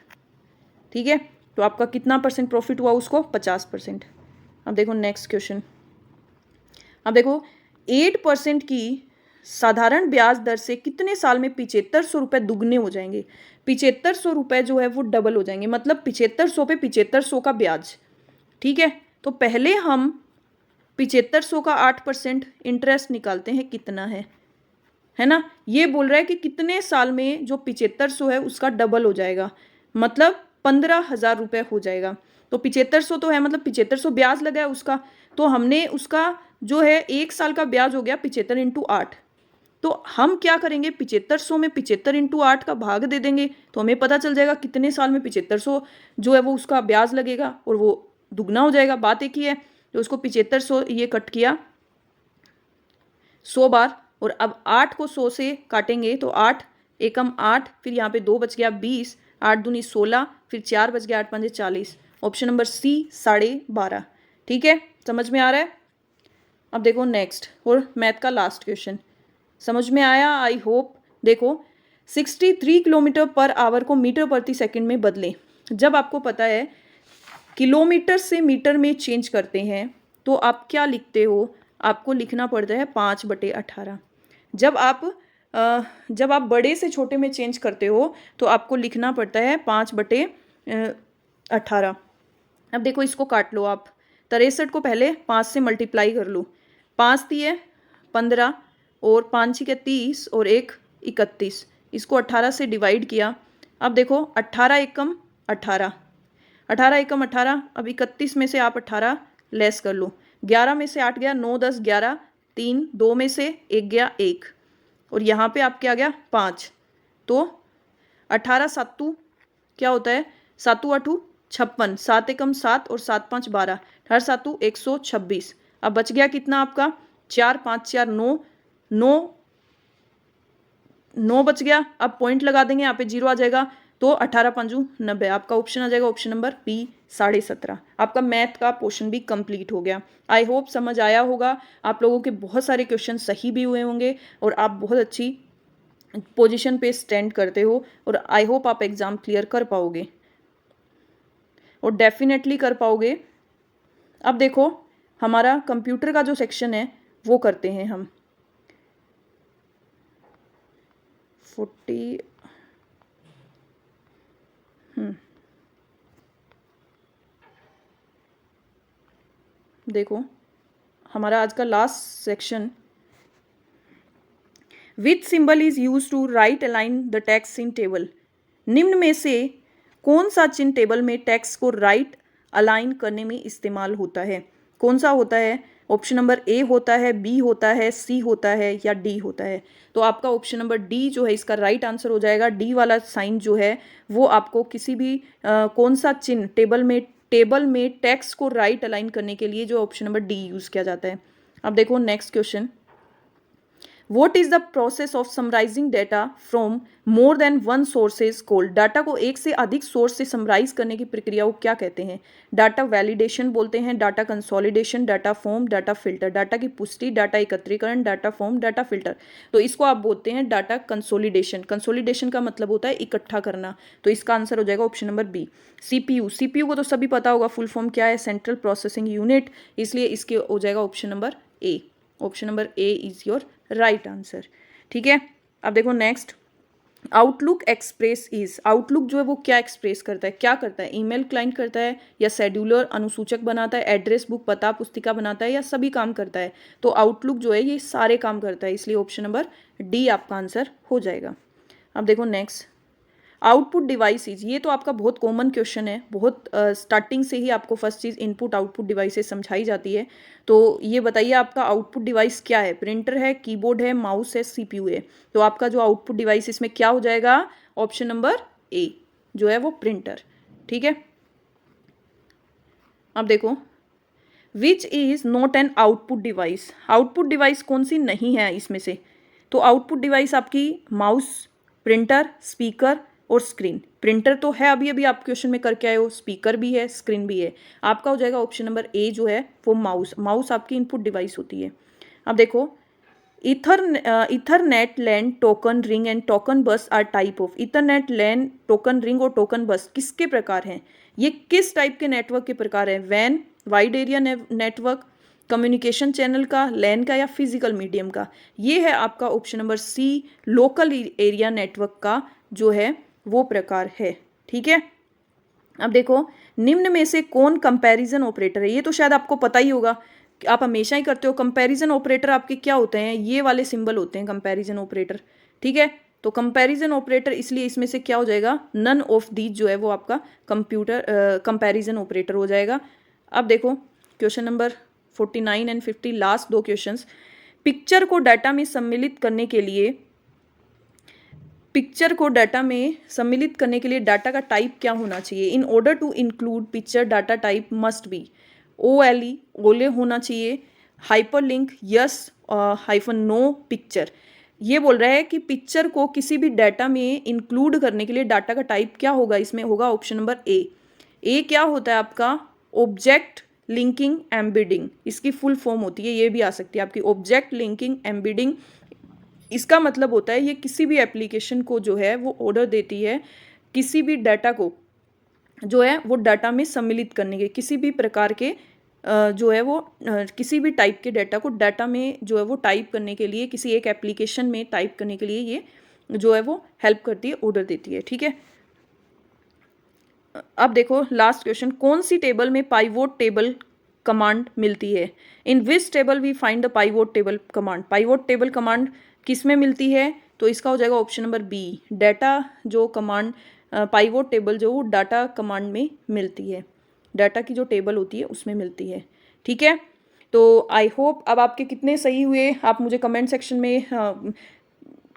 ठीक है, तो आपका कितना परसेंट प्रॉफिट हुआ उसको 50%। अब देखो नेक्स्ट क्वेश्चन, अब देखो 8% की साधारण ब्याज दर से कितने साल में 7500 रुपये दुगने हो जाएंगे। 7500 रुपये जो है वो डबल हो जाएंगे, मतलब 7500 पे 7500 का ब्याज। ठीक है, तो पहले हम 7500 का 8% इंटरेस्ट निकालते हैं, कितना है ना, ये बोल रहा है कि कितने साल में जो 7500 है उसका डबल हो जाएगा, मतलब 15,000 रुपये हो जाएगा। तो 7500 तो है, मतलब 7500 ब्याज लगा है उसका, तो हमने उसका जो है 1 साल का ब्याज हो गया 75 इंटू 8, तो हम क्या करेंगे 7500 में 75 इंटू 8 का भाग दे देंगे, तो हमें पता चल जाएगा कितने साल में 7500 जो है वो उसका ब्याज लगेगा और वो दुगना हो जाएगा। बात एक ही है, तो उसको 7500 ये कट किया 100 बार, और अब 8 को 100 से काटेंगे तो 8 एकम 8, फिर यहाँ पे 2 बच गया 20, 8 दूनी 16, फिर 4 बच गया 8 पंजे 40, ऑप्शन नंबर सी 12.5। ठीक है, समझ में आ रहा है। अब देखो नेक्स्ट और मैथ का लास्ट क्वेश्चन, समझ में आया आई होप। देखो 63 किलोमीटर पर आवर को मीटर प्रति सेकंड में बदलें। जब आपको पता है किलोमीटर से मीटर में चेंज करते हैं तो आप क्या लिखते हो, आपको लिखना पड़ता है 5/18। जब आप बड़े से छोटे में चेंज करते हो तो आपको लिखना पड़ता है 5/18। अब देखो इसको काट लो आप, 63 को पहले 5 से मल्टीप्लाई कर लो, 5 दिए 15 और 5 के 30 और 1 31, इसको 18 से डिवाइड किया। अब देखो 18 एकम 18, 18 एकम 18, अब 31 में से आप 18 लेस कर लो, 11 में से 8 गया, 9 10 11, 3 2 में से 1 गया 1, और यहाँ पे आपके आ गया 5, तो 18 सातू क्या होता है, 7 8 56, 7 एकम 7 और 7 5 12, 18 सातू 126। अब बच गया कितना आपका 4 5 4 9, 9 बच गया। अब पॉइंट लगा देंगे, यहाँ पे 0 आ जाएगा, तो 18 5 90, आपका ऑप्शन आ जाएगा ऑप्शन नंबर बी 17.5। आपका मैथ का पोर्शन भी कंप्लीट हो गया। आई होप समझ आया होगा, आप लोगों के बहुत सारे क्वेश्चन सही भी हुए होंगे और आप बहुत अच्छी पोजीशन पे स्टैंड करते हो, और आई होप आप एग्ज़ाम क्लियर कर पाओगे और डेफिनेटली कर पाओगे। अब देखो हमारा कंप्यूटर का जो सेक्शन है वो करते हैं हम 40। देखो हमारा आज का last section, which symbol is use to right align the text in table. निम्न में से कौन सा चिन्ह टेबल में टेक्स्ट को राइट अलाइन करने में इस्तेमाल होता है? कौन सा होता है? ऑप्शन नंबर ए होता है, बी होता है, सी होता है या डी होता है? तो आपका ऑप्शन नंबर डी जो है इसका राइट आंसर हो जाएगा। डी वाला साइन जो है वो आपको किसी भी कौन सा चिन्ह टेबल में टेक्स्ट को राइट अलाइन करने के लिए जो ऑप्शन नंबर डी यूज किया जाता है। अब देखो next question, What is the process of summarizing data from more than one sources called? Data को एक से अधिक सोर्स से समराइज करने की प्रक्रिया को क्या कहते हैं? डाटा वैलिडेशन बोलते हैं, data consolidation, data form, data filter. Data की पुष्टि, डाटा एकत्रीकरण, डाटा फॉर्म, डाटा फिल्टर। तो इसको आप बोलते हैं डाटा कंसोलिडेशन। कंसोलिडेशन का मतलब होता है इकट्ठा करना। तो इसका आंसर हो जाएगा option number B, CPU. CPU को तो सभी पता होगा, फुल फॉर्म क्या है? Central processing unit. इसलिए इसके हो जाएगा option number A. Option number A is your right answer. ठीक है, अब देखो next, Outlook Express is. Outlook जो है वो क्या एक्सप्रेस करता है, क्या करता है? ईमेल क्लाइंट करता है, या शेड्यूलर अनुसूचक बनाता है, एड्रेस बुक पता पुस्तिका बनाता है, या सभी काम करता है? तो आउटलुक जो है ये सारे काम करता है, इसलिए ऑप्शन नंबर डी आपका आंसर हो जाएगा। अब देखो नेक्स्ट, आउटपुट डिवाइसेज। ये तो आपका बहुत कॉमन क्वेश्चन है, बहुत स्टार्टिंग से ही आपको फर्स्ट चीज़ इनपुट आउटपुट डिवाइसेज समझाई जाती है। तो ये बताइए आपका आउटपुट डिवाइस क्या है? प्रिंटर है, कीबोर्ड है, माउस है, सीपीयू है। तो आपका जो आउटपुट डिवाइस इसमें क्या हो जाएगा? ऑप्शन नंबर ए जो है वो प्रिंटर। ठीक है, अब देखो, which is not an output device. Output device कौन सी नहीं है इसमें से? तो आउटपुट डिवाइस आपकी माउस, प्रिंटर, स्पीकर और स्क्रीन। प्रिंटर तो है, अभी अभी आप क्वेश्चन में करके आए हो, स्पीकर भी है, स्क्रीन भी है। आपका हो जाएगा ऑप्शन नंबर ए जो है वो माउस। माउस आपकी इनपुट डिवाइस होती है। अब देखो, Ethernet LAN token ring and token bus are type of. Ethernet LAN token ring और टोकन बस किसके प्रकार हैं? ये किस टाइप के नेटवर्क के प्रकार हैं? वैन, wide area network, communication channel का, लैन का, या फिजिकल मीडियम का? ये है आपका option number C, local area network का जो है वो प्रकार है। ठीक है, अब देखो, निम्न में से कौन कंपैरिजन ऑपरेटर है? ये तो शायद आपको पता ही होगा, आप हमेशा ही करते हो। कंपैरिजन ऑपरेटर आपके क्या होते हैं? ये वाले सिंबल होते हैं कंपैरिजन ऑपरेटर। ठीक है, तो कंपैरिजन ऑपरेटर, इसलिए इसमें से क्या हो जाएगा? नन ऑफ दीज जो है वो आपका कंपैरिजन ऑपरेटर हो जाएगा। अब देखो क्वेश्चन नंबर 49 एंड 50, लास्ट दो क्वेश्चंस। पिक्चर को डाटा में सम्मिलित करने के लिए डाटा का टाइप क्या होना चाहिए? In order to include picture data type must be OLE, OLE होना चाहिए, hyperlink, yes, hyphen no, picture. ये बोल रहा है कि पिक्चर को किसी भी डाटा में इंक्लूड करने के लिए डाटा का टाइप क्या होगा? इसमें होगा ऑप्शन नंबर ए। ए क्या होता है आपका? ऑब्जेक्ट लिंकिंग एम्बेडिंग, इसकी फुल फॉर्म होती है, ये भी आ सकती है आपकी, ऑब्जेक्ट लिंकिंग एम्बेडिंग। इसका मतलब होता है ये किसी भी एप्लीकेशन को जो है वो ऑर्डर देती है किसी भी डाटा को जो है वो डाटा में सम्मिलित करने के, किसी भी प्रकार के जो है वो किसी भी टाइप के डाटा को डाटा में जो है वो टाइप करने के लिए, किसी एक एप्लीकेशन में टाइप करने के लिए ये जो है वो हेल्प करती है, ऑर्डर देती है। ठीक है, अब देखो लास्ट क्वेश्चन, कौन सी टेबल में पाइवोट टेबल कमांड मिलती है? In which table we find the pivot table command. Pivot table command किस में मिलती है? तो इसका हो जाएगा ऑप्शन नंबर बी, डाटा जो कमांड पाइवोट टेबल जो डाटा कमांड में मिलती है, डाटा की जो टेबल होती है उसमें मिलती है। ठीक है, तो आई होप अब आपके कितने सही हुए आप मुझे कमेंट सेक्शन में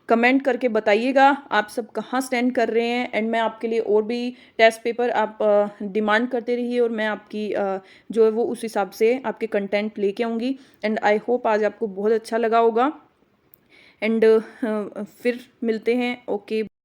कमेंट करके बताइएगा आप सब कहाँ स्टैंड कर रहे हैं। एंड मैं आपके लिए और भी टेस्ट पेपर आप डिमांड करते रहिए और मैं आपकी जो है वो उस हिसाब से आपके कंटेंट लेके आऊँगी। एंड आई होप आज आपको बहुत अच्छा लगा होगा। एंड फिर मिलते हैं। ओके।